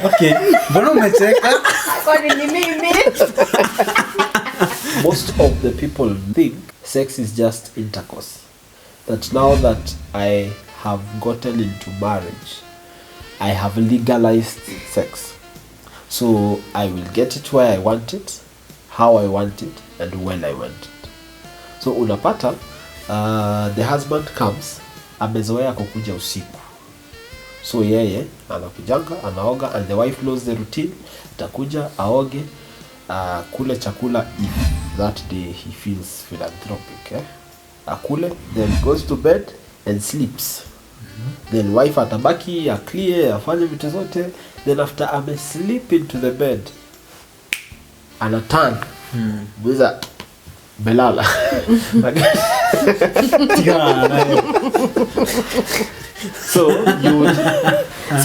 Okay, mbona umecheka? Kwani ni mimi? Most of the people think sex is just intercourse. That now that I have gotten into marriage, I have legalized sex. So I will get it where I want it, how I want it, and when I want it. So unapata, the husband comes, amezoea kukuja usiku. So yeye anakujanga, anaoga, and the wife knows the routine. Takuja, aoge, kule chakula if that day he feels philanthropic. Akule, then goes to bed and sleeps. Then wife atabaki, clear, afanye vitu zote. Then after ame sleep into the bed, anatan mwiza belala. So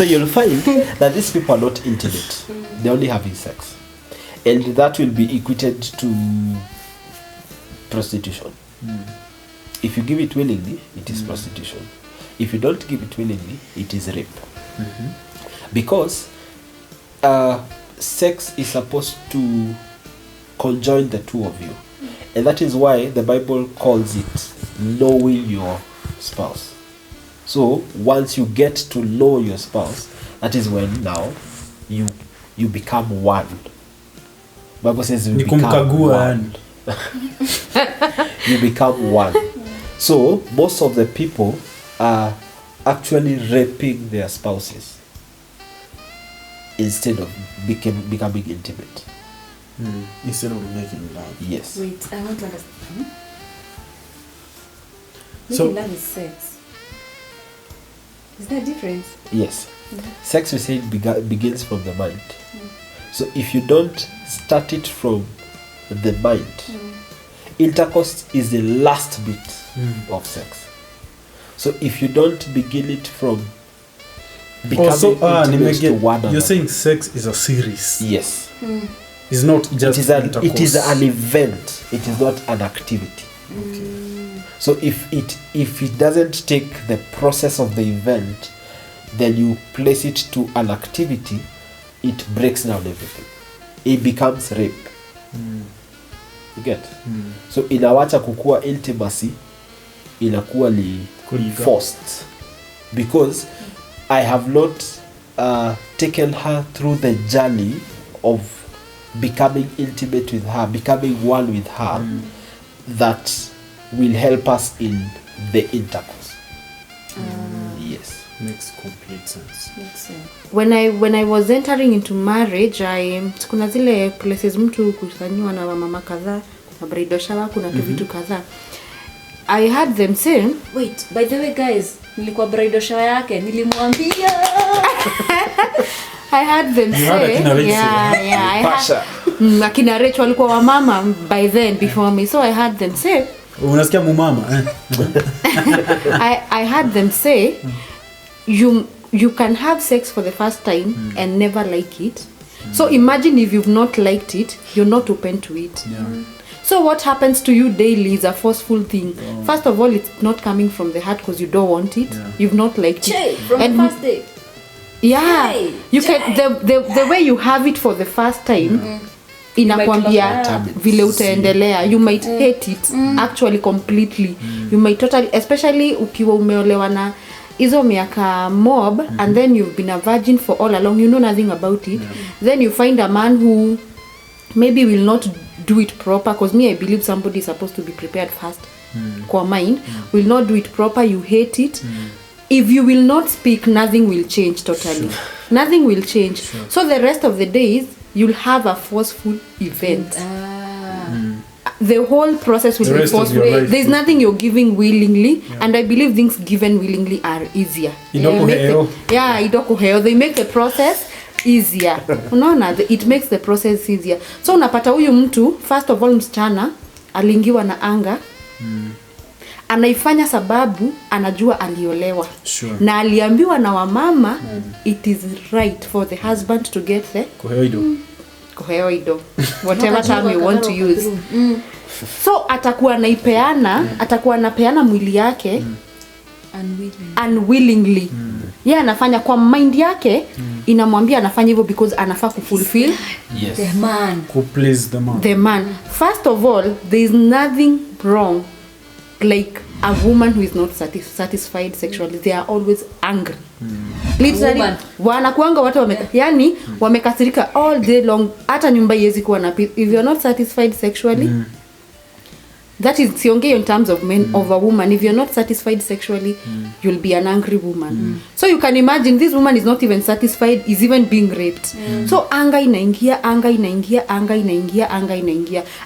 you'll find that these people are not intimate. They're only having sex. And that will be equated to prostitution. If you give it willingly, it is prostitution. If you don't give it willingly, it is rape. Because sex is supposed to conjoin the two of you. And that is why the Bible calls it knowing your spouse. So once you get to know your spouse, that is when now you become one. Bible says you become one. You become one. So most of the people are actually raping their spouses instead of becoming intimate. Instead of making love. Yes. Wait, I want to understand. So love is sex. Is there a difference? Yes. Sex, we say, begins from the mind. So if you don't start it from the mind, intercourse is the last bit of sex. So if you don't begin it from becoming intimate to one another. You're saying sex is a series. Yes. It's not just intercourse. It is an event. It is not an activity. Okay. So if it doesn't take the process of the event, then you place it to an activity, it breaks down everything. It becomes rape. You get? So inawacha kukua intimacy, inakuwa ni forced. Because I have not taken her through the journey of becoming intimate with her, becoming one with her, that will help us in the intercourse. Yes. Makes complete sense. Makes sense. When I was entering into marriage, kuna zile places mtu kusanywa na mama kadhaa, na bridal shower, kuna vitu kadhaa. I had them say, wait, by the way guys, nilikuwa bridal shower yake, nilimwambia. I had them say, akina Rachel walikuwa wa mama by then before me, so I had them say, unasikia mumama I had them say, you can have sex for the first time and never like it. So imagine if you've not liked it, you're not open to it. So what happens to you daily is a forceful thing. First of all, it's not coming from the heart because you don't want it. You've not liked it. From the first day. Yeah. You can the way you have it for the first time. Inakwambia vile utaendelea, you might hate it actually completely. You might totally, especially ukiwa umeolewa na hizo miaka mob and then you've been a virgin for all along, you know nothing about it. Then you find a man who maybe will not do it proper, because me, I believe somebody is supposed to be prepared first. Kwa mind will not do it proper, you hate it. If you will not speak, nothing will change totally. Nothing will change. So the rest of the days you'll have a forceful event. The whole process will be forceful. There's nothing you're giving willingly, and I believe things given willingly are easier. Idoko heo. They make the process easier. Unaona, it makes the process easier. So unapata huyu mtu, first of all, msichana alingiwa na anga. Anaifanya sababu anajua aliolewa. Na aliambiwa na wamama, it is right for the husband to get the koheoido, whatever term you want to use. So atakuwa anapeana mwili yake unwillingly. yeye anafanya kwa mind yake inamwambia anafanya hivyo because anafaa kufulfill The man. Who please the man. First of all, there is nothing wrong like a woman who is not satisfied sexually. They are always angry. Literally wanakuanga watu yani wamekasirika all day long, hata nyumba iwezi kuwa na peace if you are not satisfied sexually. That is siongei in terms of men of a woman. If you're not satisfied sexually, you'll be an angry woman. So you can imagine this woman is not even satisfied, is even being raped. So anga inaingia.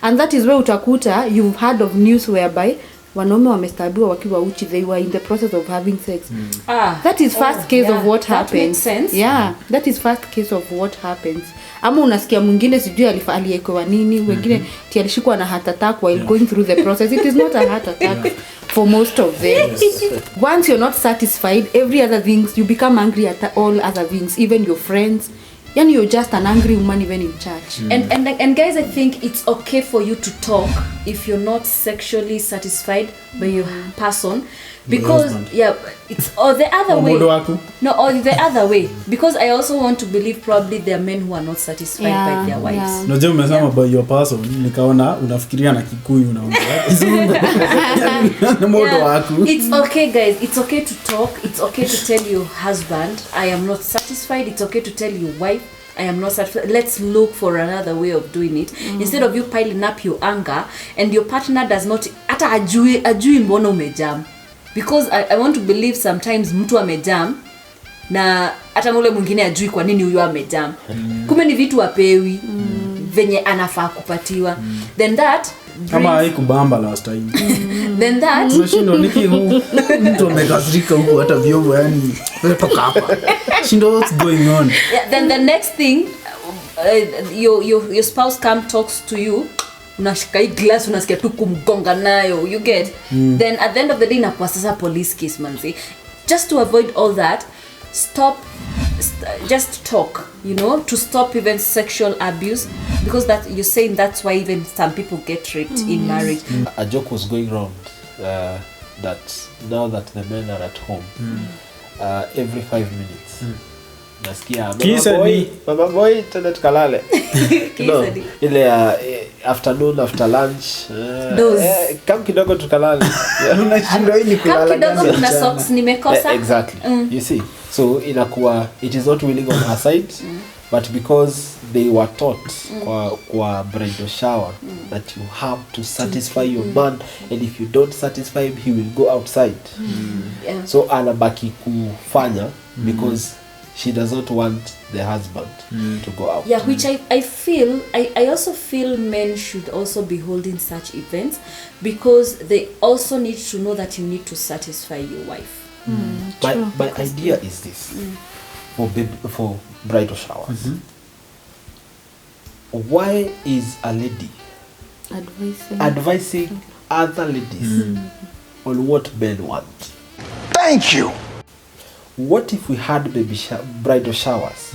And that is where utakuta you've heard of news whereby wanaume wamestabiwa wakiwa uchi, they were in the process of having sex. That is first case of what happens. That is first case of what happens. Ama unasikia mwingine sijui aliyekewa nini, wengine alishikwa na heart attack while going through the process. It is not a heart attack for most of them. Once you're not satisfied, every other things you become angry at all other things, even your friends. Yani you're just an angry woman even in church. And guys, I think it's okay for you to talk if you're not sexually satisfied by your person, because it's or the other way. No, or the other way, because I also want to believe probably there are men who are not satisfied by their wives. Unajua umesema by your person, nikaona unafikiria na Kikuyu unaongea. Modo wako. It's okay guys, it's okay to talk, it's okay to tell your husband I am not satisfied, it's okay to tell your wife I am not satisfied. Let's look for another way of doing it. Instead of you piling up your anger and your partner does not hata ajui mbona umejam. Because I want to believe sometimes mtu amejam na hata mule mwingine ajui kwa nini huyo amejam. Kumbe ni vitu apewi venye anafaa kupatiwa. Then that kama haikubamba last time. Then that unashindo niki huu mtu amekasirika huko hata vyombo yani toka hapa. Shindo what's going on? Then the next thing your spouse talks to you, unashika glass unasikia tu kumgonga nayo, you get. Then at the end of the day inakuwa sasa police case manzi. Just to avoid all that, just talk, you know, to stop even sexual abuse, because that you're saying that's why even some people get raped in marriage. A joke was going around that now that the men are at home, every 5 minutes nasikia mama boy tena tukalale. No, ile afternoon after lunch kam kidogo tukalale. Unashinda hii kulala kidogo kuna socks nimekosa. Exactly. You see, so inakuwa it is not willing on her side, but because they were taught kwa bridal shower that you have to satisfy your man, and if you don't satisfy him he will go outside. So anabaki kufanya because she does not want the husband to go out. Yeah, which I feel, I also feel men should also be holding such events, because they also need to know that you need to satisfy your wife. My idea is this, for bridal showers. Why is a lady advising other ladies on what men want? Thank you. What if we had bridal showers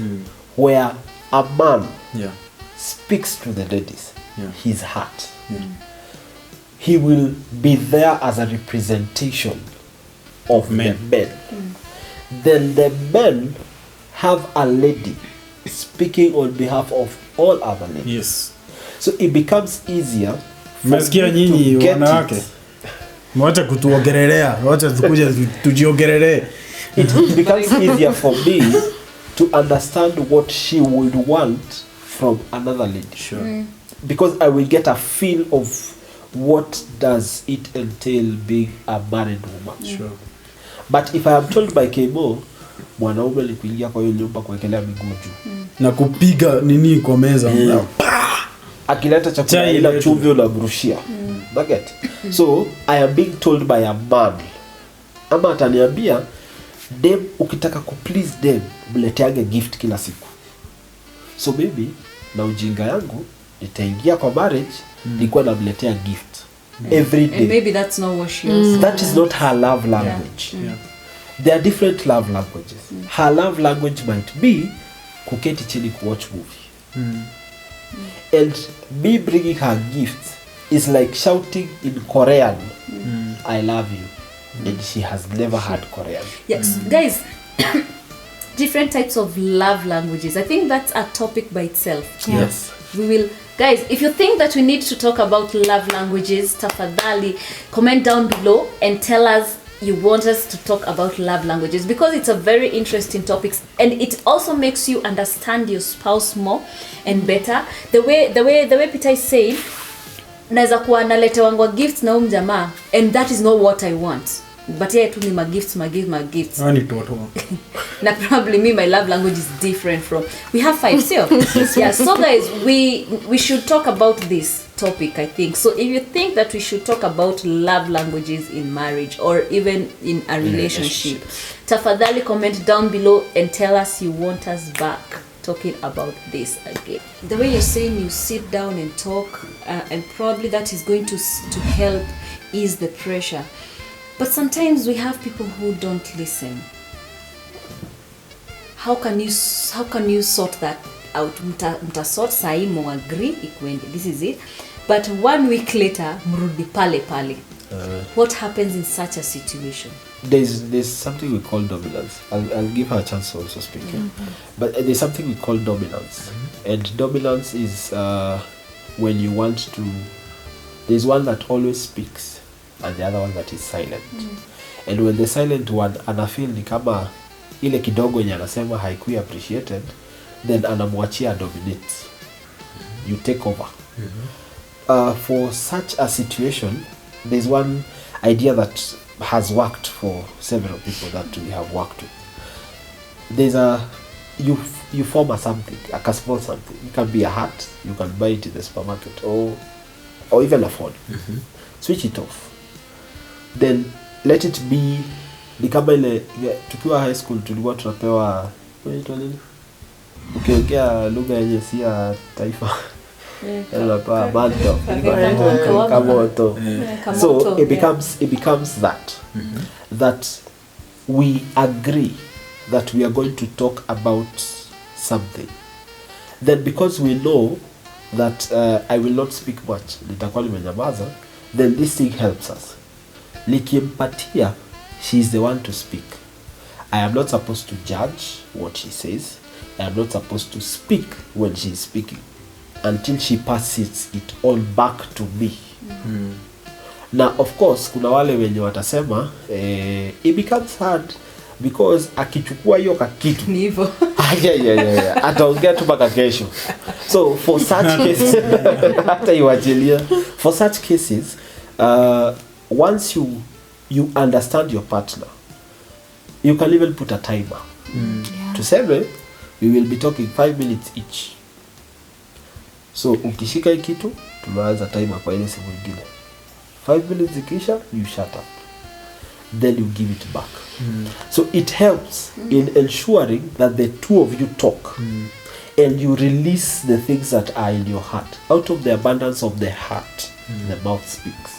where a man speaks to the ladies, his heart? He will be there as a representation of men. Then the men have a lady speaking on behalf of all other ladies. Yes. So it becomes easier. Mesikia nyinyi wanawake. Mwacha kutuogelelea, wacha tukuje tujiogelee. It becomes easier for me to understand what she would want from another lady. Sure. Because I will get a feel of what does it entail being a married woman. Sure. But if I am told by Kemo, mwanaume ni kuingia kwa hiyo nyumba kuwekelea miguu juu na kupiga nini kwa meza, akileta chakula ila chumvi unamrushia. Bucket. So I am being told by a man, ama ataniambia dem ukitaka ku please dem mleteage gift kila siku. So maybe na ujinga yangu nitaingia kwa marriage nilikuwa namletea gift every day. And maybe that's not what she wants. That is not her love language. There are different love languages. Her love language might be kuketi chini ku watch movie. And me bringing her gifts is like shouting in Korean, I love you. And she has never had Korean. Yes, guys, different types of love languages. I think that's a topic by itself. Yes. We will, guys, if you think that we need to talk about love languages, tafadhali comment down below and tell us you want us to talk about love languages, because it's a very interesting topic and it also makes you understand your spouse more and better. The way Peter is saying, naweza kuwa naletewangwa gifts na jamaa and that is not what I want, but yeah, tu ni my gifts Ani toto. na probably me, my love language is different from, we have 5 still. Yeah, so guys, we should talk about this topic, I think. So if you think that we should talk about love languages in marriage or even in a relationship, tafadhali comment down below and tell us you want us back talking about this again. The way you're saying, you sit down and talk, and probably that is going to help ease the pressure. But sometimes we have people who don't listen. How can you sort that out? Mta sort sahi mo agree ikwende. This is it. But 1 week later, mrudi pale pale. What happens in such a situation? There's something we call dominance. I'll give her a chance to also speak. But there's something we call dominance. And dominance is when you want to, there's one that always speaks and the other one that is silent. And when the silent one anafeel ni kama ile kidogo yenye anasema haikui appreciated, then anamwachia dominate. You take over. For such a situation, there's one idea that has worked for several people that we have worked with. There's you form a something, like a small something. It can be a hat, you can buy it in the supermarket or even a phone. Switch it off. Then let it be, ni kama ile tukiwa high school tulikuwa tunapewa ukiongea lugha yenye si ya taifa kamoto. So it becomes that we agree that we are going to talk about something. Then because we know that I will not speak much, nitakuwa nimenyamaza, then this thing helps us. Likimpatia, she is the one to speak. I am not supposed to judge what she says. I am not supposed to speak when she is speaking until she passes it all back to me. Now of course kuna wale wenye watasema it becomes hard because akichukua hiyo kakitu Ni hivyo. yeah. Ataongea tu mpaka kesho. So for such cases hata iwachilia, for such cases once you understand your partner, you can even put a timer. Tuseme we will be talking 5 minutes each. So ukishika hii kitu tumeanza timer kwa ile simu nyingine. 5 minutes ikisha, you shut up. Then you give it back. So it helps in ensuring that the two of you talk and you release the things that are in your heart. Out of the abundance of the heart, the mouth speaks.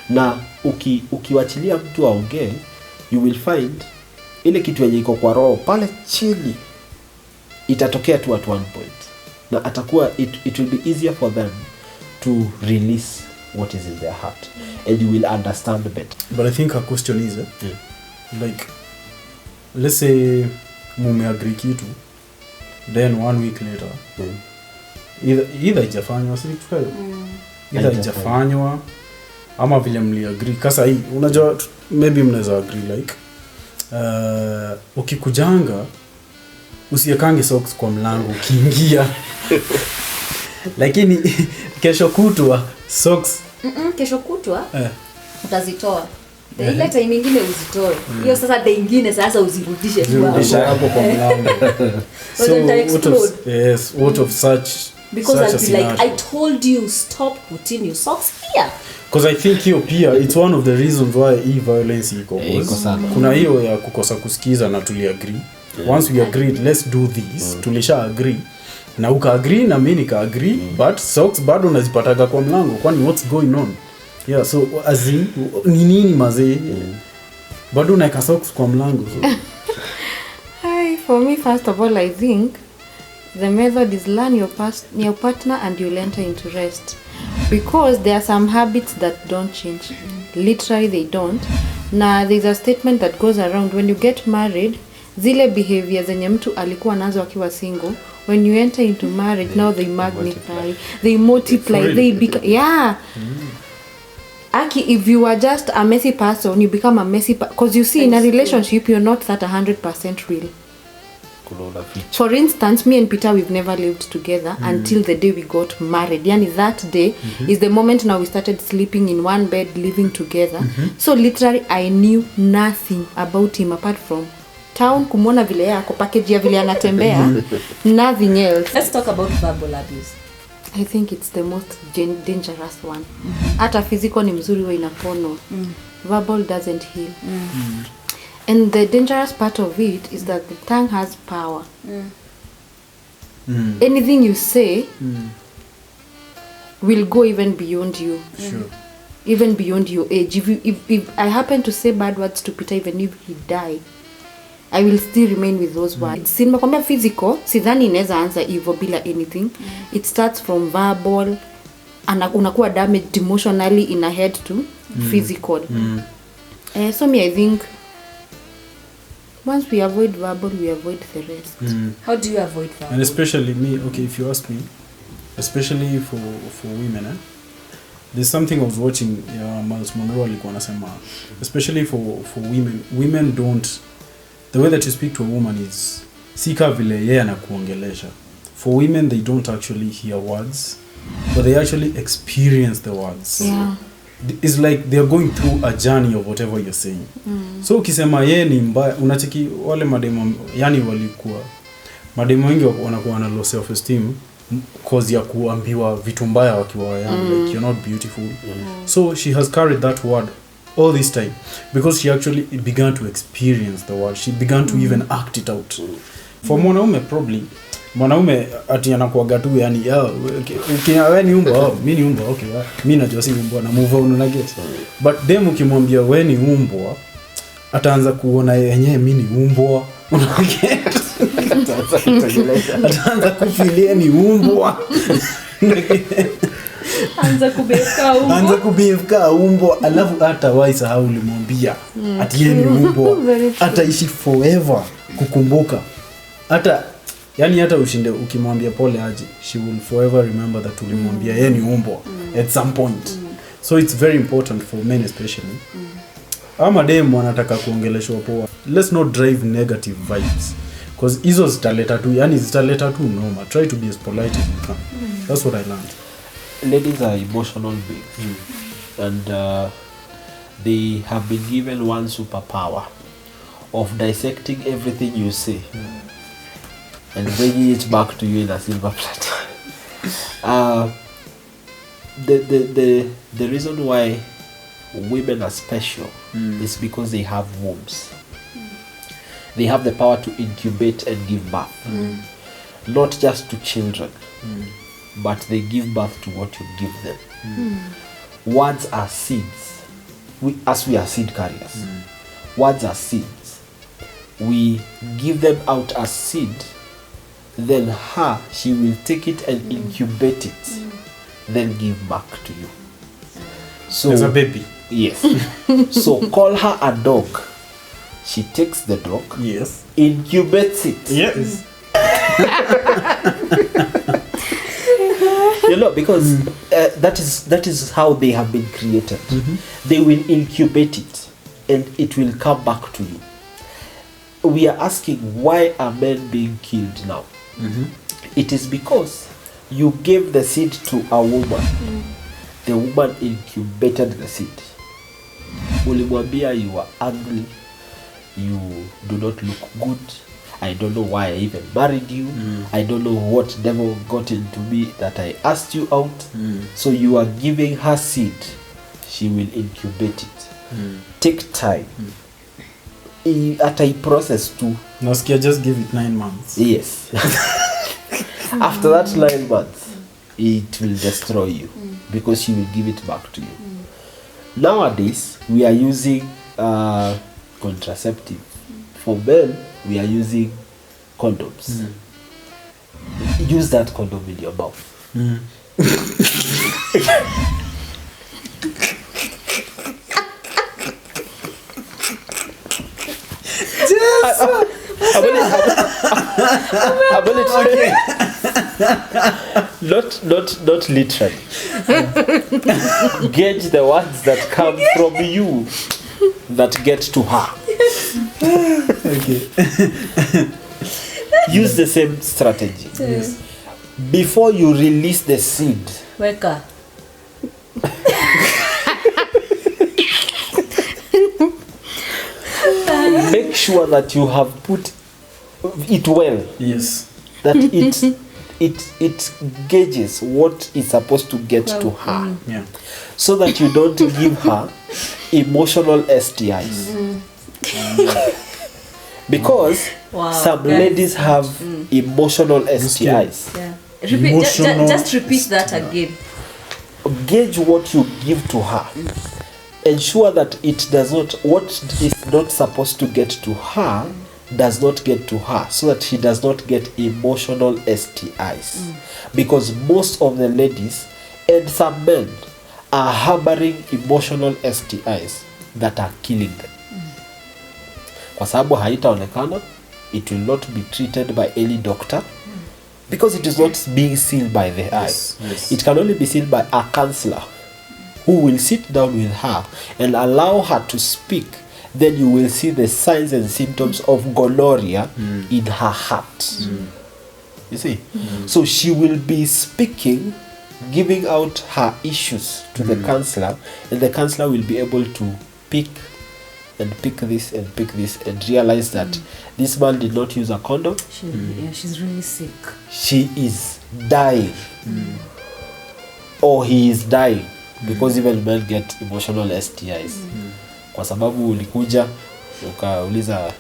Na ukiwachilia mtu aongee, you will find ile kitu yenye iko kwa roho pale chini itatokea tu at one point. Na atakuwa it will be easier for them to release what is in their heart and you will understand better. But I think her question is like, let's say mume agree kitu, then 1 week later either ijafanywa, either ijafanywa ama vile mli agree. Kasa hii unajua maybe mnaweza agree like ukikujanga usiekange socks kwa mlango ukiingia. Lakini kesho kutwa socks kesho kutwa utazitoa. Ile time nyingine uzitoe. Hiyo sasa day nyingine sasa uzirudishe hapo kwa mlango. So what of such, because I'll be like, I told you stop putting your socks here. Because I think hiyo pia it's one of the reasons why hii violence iko sana. Kuna hiyo ya kukosa kusikiza na tuli agree. Once we agreed let's do this, tulisha agree. Na uka agree na mimi nika agree, but socks bado unazipataga kwa mlango. Kwani what's going on? Yeah, so as in ni nini mazee? Bado unaeka socks kwa mlango. So Hi, for me first of all I think the method is learn your partner and you'll enter into rest, because there are some habits that don't change. Literally they don't. Now there's a statement that goes around when you get married, zile behavior zenye mtu alikuwa nazo akiwa single, when you enter into marriage, now they magnify, they multiply, they become, yeah. Aki, if you are just a messy person, you become a messy because you see in a relationship you're not that 100% real. For instance, me and Peter, we've never lived together until the day we got married. Yani that day is the moment now we started sleeping in one bed, living together. So literally I knew nothing about him apart from town, kumwona vile yako, package ya vile anatembea, nothing else. Let's talk about verbal abuse. I think it's the most dangerous one. Hata physical ni mzuri wa inapono. Verbal doesn't heal. And the dangerous part of it is that the tongue has power. Anything you say will go even beyond you. Sure. Even beyond your age. If I happen to say bad words to Peter, even if he die, I will still remain with those words. Si nimekwambia physical, sidhani inaweza anza hivyo bila anything. It starts from verbal, unakuwa damaged emotionally in a head to physical. So me, I think once we avoid verbal, we avoid the rest. How do you avoid verbal? And especially me, okay, if you ask me, especially for women, there's something I was watching, Miles Monroe alikuwa anasema, especially for women don't, the way that you speak to a woman is sika vile yeye anakuongelesha. For women, they don't actually hear words, but they actually experience the words. Yeah. It's like they're going through a journey of whatever you're saying. So ukisema yeye ni mbaya, unacheki wale mademo, yani walikuwa mademo wengi wanakuwa na low self esteem cause ya kuambiwa vitu mbaya wakiwa young, like you're not beautiful. So she has carried that word all this time because she actually began to experience the word. She began to even act it out. For mwanaume probably ati anakuaga tu yani wewe ni umbwa, mimi ni umbwa, okay, mimi najua si umbwa na move on na get. But dem ukimwambia wewe ni umbwa, ataanza kuona yenyewe mimi ni umbwa, unaget. Ataanza kufilia ni umbwa. Anza kubehave umbwa, alafu hata waisa hau ulimwambia ati yeye ni umbwa, ataishi forever kukumbuka. Hata ushinde ukimwambia pole aje, she will forever remember that ulimwambia yeye ni umbwa at some point. So it's very important for men especially. Ama dem wanataka kuongeleshwa poa. Let's not drive negative vibes because hizo zitaleta tu noma. Try to be as polite as you can. That's what I learned. Ladies are emotional beings, and they have been given one superpower of dissecting everything you say and bringing it back to you in a silver platter. The reason why women are special is because they have wombs. They have the power to incubate and give birth, not just to children, but they give birth to what you give them. Words are seeds. We are seed carriers. Words are seeds. We give them out as seed, then she will take it and incubate it, then give back to you. So as a baby. Yes. So call her a dog. She takes the dog. Yes. Incubates it. Yes. Because that is how they have been created. They will incubate it and it will come back to you. We are asking, why are men being killed now? It is because you gave the seed to a woman. The woman incubated the seed. Ulimwambia you are ugly, you do not look good, I don't know why I even married you, I don't know what devil got into me that I asked you out. So you are giving her seed, she will incubate it. Take time. Ata process too. Nasikia just give it 9 months. Yes. After that 9 months, it will destroy you because she will give it back to you. Nowadays, we are using contraceptive. For men, we are using condoms. Use that condom in your mouth. Okay. Not literally. Gauge the words that come from you that get to her. Okay. Use the same strategy. Yes. Before you release the seed, Weka. make sure that you have put it well. Yes. That it gauges what is supposed to get to her. Yeah. So that you don't give her emotional STIs. Because some ladies have emotional STIs. Yeah. Repeat, just repeat that again. Gauge what you give to her. Ensure that it does not, what is not supposed to get to her does not get to her, so that she does not get emotional STIs. Because most of the ladies and some men are harboring emotional STIs that are killing them. Kwa sababu haitaonekana, it will not be treated by any doctor, because it is not being seen by the eyes. Yes. It can only be seen by a counselor who will sit down with her and allow her to speak. Then you will see the signs and symptoms of gonorrhea in her heart. You see? So she will be speaking, giving out her issues to the counselor, and the counselor will be able to pick this and realize that this man did not use a condom. She's really sick. She is dying. Or he is dying. Because even men get emotional STIs. Kwa sababu ulikuja ukauliza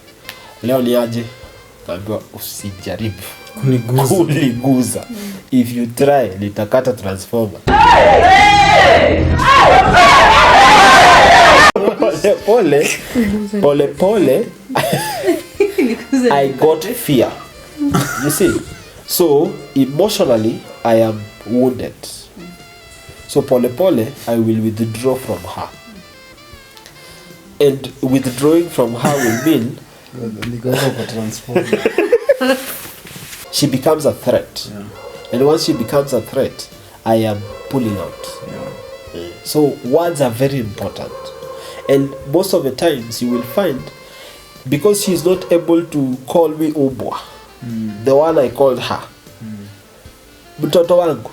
leo ni aje, kaambiwa usijaribu kuniguza. If you try nitakata transformer. Pole I got fear. You see? So emotionally I am wounded. So pole I will withdraw from her. And withdrawing from her will mean she becomes a threat. Yeah. And once she becomes a threat, I am pulling out. Yeah. So words are very important. And most of the times you will find, because she's not able to call me Ubwa, the one I called her, mtoto wangu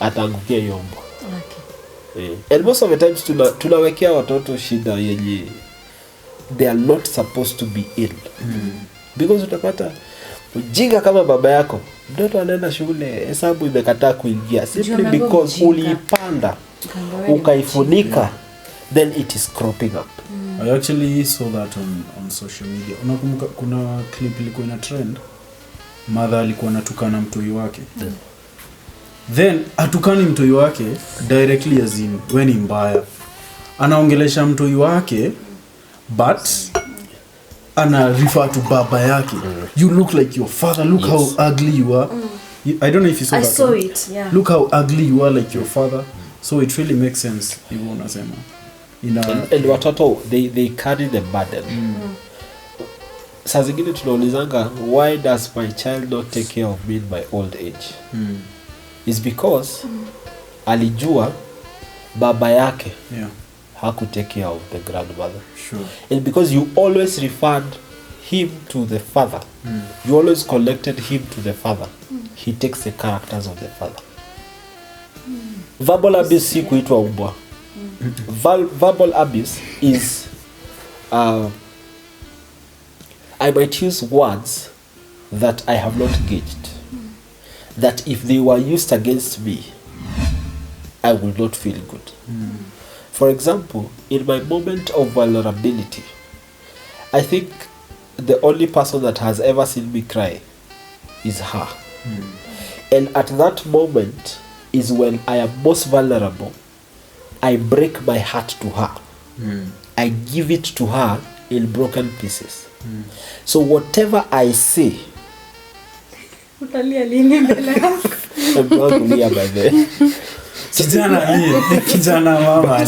ataangukia hiyo mbwa. And most of the times tunawekea watoto shida yenye they are not supposed to be in. Because utapata ujinga kama baba yako, mtoto anaenda shule, hesabu imekataa kuingia simply because uliipanda ukaifunika, then it is cropping up. I actually saw that on social media. Unakumbuka kuna clip ilikuwa ina trend, mother alikuwa anatukana mtoi wake. Then atukani mtoi wake directly, as in when mbaya. Anaongelesha mtoi wake but ana refer to baba yake. You look like your father, look how ugly you are. I don't know if you saw that. I saw it, yeah. Look how ugly you are like your father. So it really makes sense hivyo unasema. And watoto they carry the burden. Saa zingine tunaulizanga, why does my child not take care of me in my old age? It's because alijua baba yake haku take care of the grandmother. Sure. And because you always referred him to the father, you always connected him to the father, he takes the characters of the father. Verbal abuse si kuitwa umbwa. Verbal abuse is I might use words that I have not gauged, that if they were used against me, I will not feel good. For example, in my moment of vulnerability, I think the only person that has ever seen me cry is her. And at that moment is when I am most vulnerable. I break my heart to her. I give it to her in broken pieces. So whatever I say, Utalia lini mbele yako? I'm not kulia by then. Kijana mama.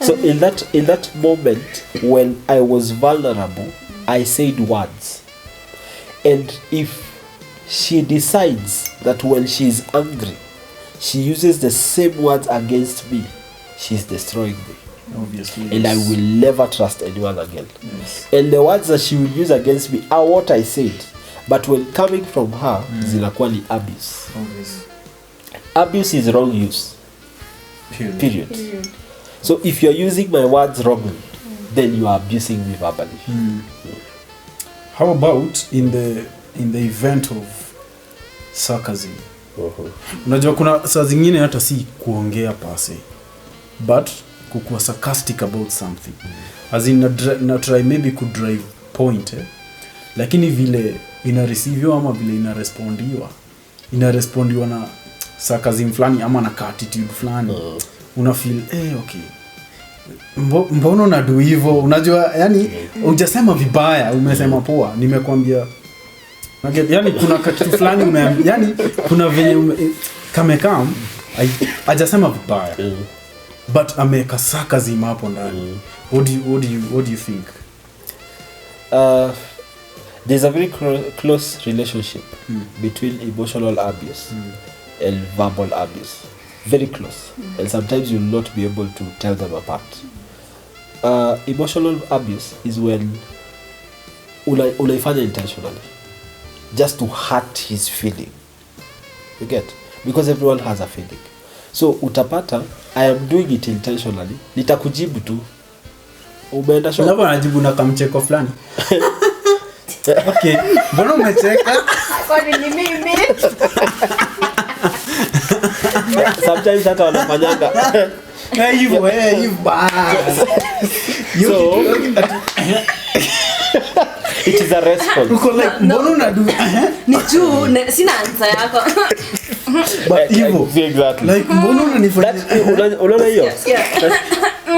So in that moment when I was vulnerable, I said words. And if she decides that when she is angry, she uses the same words against me, she's destroying me. Obviously. And I will never trust anyone again. Yes. And the words that she will use against me are what I said. But when coming from her, zinakuwa ni abuse. Obviously. Abuse is wrong use. Period. So if you're using my words wrongly, then you are abusing me verbally. How about in the event of sarcasm? Unajua kuna saa zingine hata si kuongea pase, but kukuwa sarcastic about something. As in na try maybe could drive point, lakini vile ina receive ama vile ina respondiwa na sarcasm fulani ama na attitude fulani. Una feel okay. Mbona unadu hivyo? Unajua yani hujasema vibaya, umesema poa. Nimekwambia yani kuna kitu fulani yani kuna venye kamekam hajasema vibaya. But ameka sarcasm hapo ndani. What do you think? There's a very close relationship between emotional abuse and verbal abuse. Very close. And sometimes you'll not be able to tell them apart. Emotional abuse is when unaifanya intentionally, just to hurt his feeling. You get? Because everyone has a feeling. So utapata, I am doing it intentionally. Nitakujibu tu. Umeenda shop. Unavyo anajibu na kamcheko fulani. Okay. Mbona umecheka? Kwani ni mimi? Sometimes hata wanafanyanga. Hivyo bad. So it is a response. Uko like mbona unadu? Ni juu sina answer yako. But hivyo. Exactly. Like mbona unanifanya? Unaona hiyo?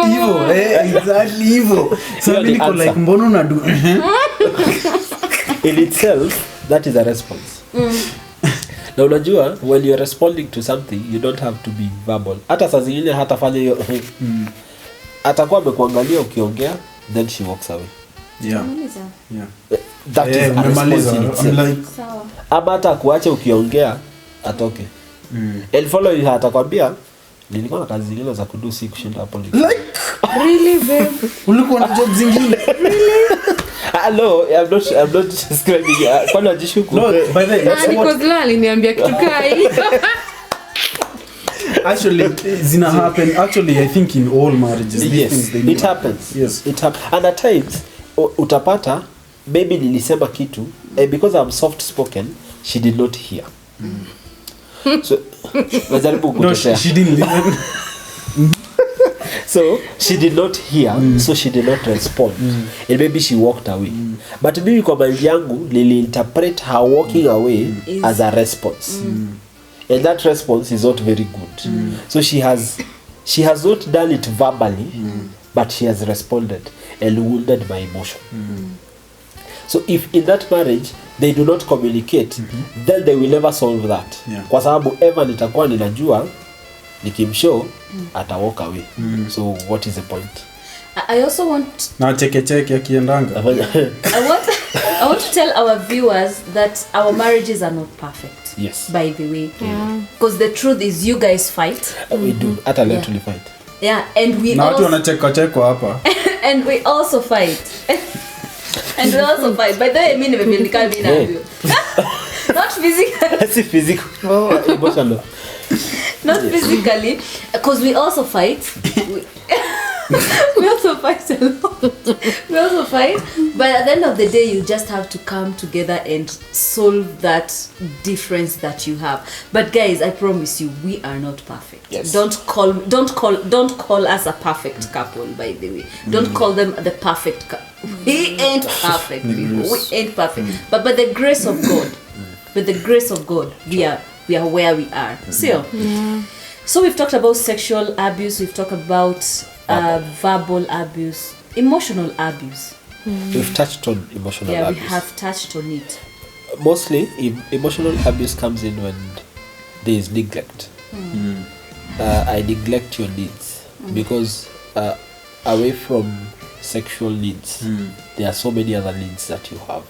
Hivyo exactly hivyo. So mimi niko like mbona unadu? In itself, that is a response. Na unajua, when you are responding to something, you don't have to be verbal. Hata saa zingine hatafanya hiyo. Atakuwa amekuangalia ukiongea, then she walks away. Yeah. That is a response in itself. I'm like, ama hata kuache ukiongea, atoke. And follow you, atakwambia, nilikuwa na kazi zingine za kudu, si kushinda hapo. Like, really babe? ulikuwa na job zingine? No, I'm not describing it. Kwani wajishuku? No, by the way, Because Lala aliniambia kitu kai. Actually, zina happen. Actually, I think in all marriages. Yes, it happens. Yes. It happens. And at times, utapata, maybe nilisema kitu, and because I'm soft spoken, she did not hear. So, najaribu kutetea. No, she didn't listen. So she did not hear, so she did not respond, and maybe she walked away. But mimi kwa mind yangu nili interpret her walking away as a response, and that response is not very good. So she has not done it verbally, but she has responded and wounded my emotion. So if in that marriage they do not communicate, then they will never solve that. Kwa sababu Eva nitakuwa ninajua nikimshow ata walk away. So what is the point? I also want Na cheke akiendanga. I want to tell our viewers that our marriages are not perfect. Yes. By the way. Because the truth is you guys fight. We do. Hata leo tulifight. Yeah, and we Na watu also wanacheka hapa. and we also fight. And we also fight. By the way, mimi nimebindika mimi na you. Not physically. That's physical. Emotional. Not physically, because we also fight. We also fight a lot. We also fight, but at the end of the day, you just have to come together and solve that difference that you have. But guys, I promise you, we are not perfect. Yes. Don't call us a perfect couple. By the way, don't call them the perfect couple. We ain't perfect. People. We ain't perfect. But by the grace of God, with the grace of God, we are where we are. So we've talked about sexual abuse, we've talked about verbal abuse, emotional abuse. We've touched on emotional abuse. Yeah, we have touched on it. Mostly, emotional abuse comes in when there is neglect. I neglect your needs because away from sexual needs, there are so many other needs that you have.